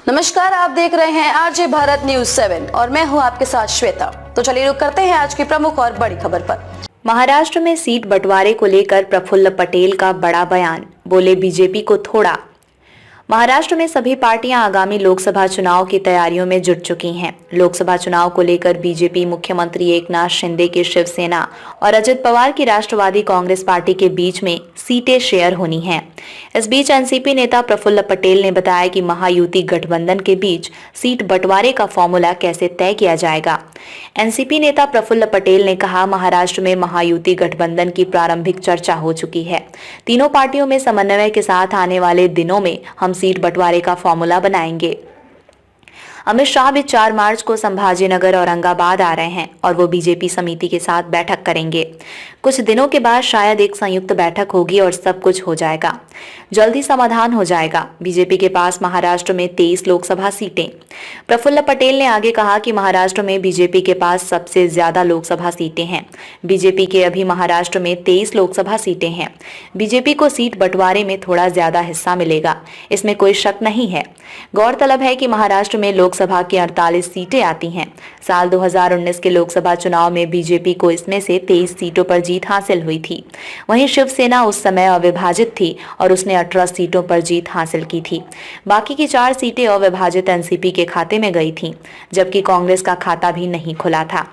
नमस्कार, आप देख रहे हैं आरजे भारत न्यूज 7 और मैं हूं आपके साथ श्वेता। तो चलिए रुक करते हैं आज की प्रमुख और बड़ी खबर पर। महाराष्ट्र में सीट बंटवारे को लेकर प्रफुल्ल पटेल का बड़ा बयान, बोले बीजेपी को थोड़ा। महाराष्ट्र में सभी पार्टियां आगामी लोकसभा चुनाव की तैयारियों में जुट चुकी हैं। लोकसभा चुनाव को लेकर बीजेपी मुख्यमंत्री एकनाथ शिंदे की शिवसेना और अजित पवार की राष्ट्रवादी कांग्रेस पार्टी के बीच में सीटें शेयर होनी हैं। इस बीच एनसीपी नेता प्रफुल्ल पटेल ने बताया कि महायुति गठबंधन के बीच सीट बंटवारे का फॉर्मूला कैसे तय किया जाएगा। एनसीपी नेता प्रफुल्ल पटेल ने कहा, महाराष्ट्र में महायुति गठबंधन की प्रारंभिक चर्चा हो चुकी है। तीनों पार्टियों में समन्वय के साथ आने वाले दिनों में हम सीट बंटवारे का फॉर्मूला बनाएंगे। अमित शाह भी 4 मार्च को संभाजीनगर औरंगाबाद आ रहे हैं और वो बीजेपी समिति के साथ बैठक करेंगे। कुछ दिनों के बाद शायद एक संयुक्त बैठक होगी और सब कुछ हो जाएगा, जल्दी समाधान हो जाएगा। बीजेपी के पास महाराष्ट्र में 23 लोकसभा सीटें। प्रफुल्ल पटेल ने आगे कहा कि महाराष्ट्र में बीजेपी के पास सबसे ज्यादा लोकसभा सीटें हैं। बीजेपी के अभी महाराष्ट्र में 23 लोकसभा सीटें हैं। बीजेपी को सीट बंटवारे में थोड़ा ज्यादा हिस्सा मिलेगा, इसमें कोई शक नहीं है। गौरतलब है कि महाराष्ट्र में लोकसभा की 48 सीटें आती हैं। साल 2019 के लोकसभा चुनाव में बीजेपी को इसमें से 23 सीटों पर जीत हासिल हुई थी। वहीं शिवसेना उस समय अविभाजित थी और उसने 18 सीटों पर जीत हासिल की थी। बाकी की 4 सीटें अविभाजित एनसीपी के खाते में गई थीं, जबकि कांग्रेस का खाता भी नहीं खुला था।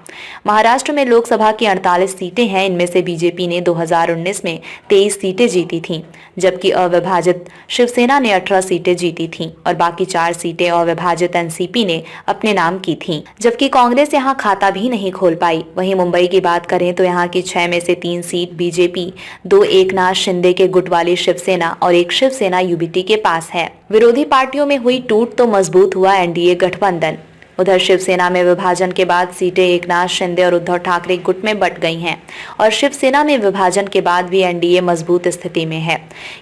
महाराष्ट्र में लोकसभा की 48 सीटें हैं। इनमें से बीजेपी ने 2019 में 23 सीटें जीती थीं, जबकि अविभाजित शिवसेना ने 18 सीटें जीती थीं और बाकी 4 सीटें अविभाजित एनसीपी ने अपने नाम की थीं, जबकि कांग्रेस यहां खाता भी नहीं खोल पाई। वहीं मुंबई की बात करें तो यहां की 6 में से 3 सीट बीजेपी, 2 एकनाथ शिंदे के गुट वाली शिवसेना और 1 शिवसेना यूबीटी के पास है। विरोधी पार्टियों में हुई टूट तो मजबूत हुआ एनडीए गठबंधन। उधर शिवसेना में विभाजन के बाद सीटें एकनाथ शिंदे और उद्धव ठाकरे गुट में बंट गई हैं और शिवसेना में विभाजन के बाद भी एनडीए मजबूत स्थिति में है,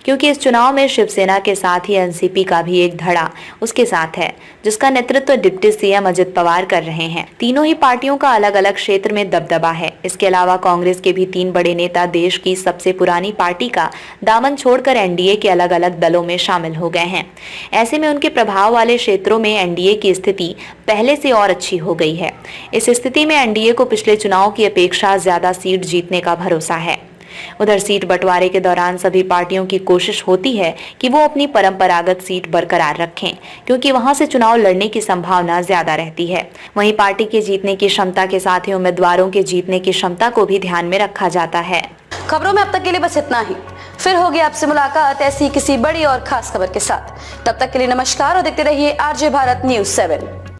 क्योंकि इस चुनाव में शिवसेना के साथ ही एनसीपी का भी एक धड़ा उसके साथ है, जिसका नेतृत्व डिप्टी सीएम अजित पवार कर रहे हैं। तीनों ही पार्टियों का अलग अलग क्षेत्र में दबदबा है। इसके अलावा कांग्रेस के भी 3 बड़े नेता देश की सबसे पुरानी पार्टी का दामन छोड़कर एनडीए के अलग अलग दलों में शामिल हो गए हैं। ऐसे में उनके प्रभाव वाले क्षेत्रों में एनडीए की स्थिति पहले से और अच्छी हो गई है। इस स्थिति में एनडीए को पिछले चुनाव की अपेक्षा ज्यादा सीट जीतने का भरोसा है। उधर सीट बंटवारे के दौरान सभी पार्टियों की कोशिश होती है कि वो अपनी परंपरागत सीट बरकरार रखें, क्योंकि वहां से चुनाव लड़ने की संभावना ज्यादा रहती है। वहीं पार्टी के जीतने की क्षमता के साथ ही उम्मीदवारों के जीतने की क्षमता को भी ध्यान में रखा जाता है। खबरों में अब तक के लिए बस इतना ही। फिर होगी आपसे मुलाकात ऐसी किसी बड़ी और खास खबर के साथ। तब तक के लिए नमस्कार और देखते रहिए आरजे भारत न्यूज 7।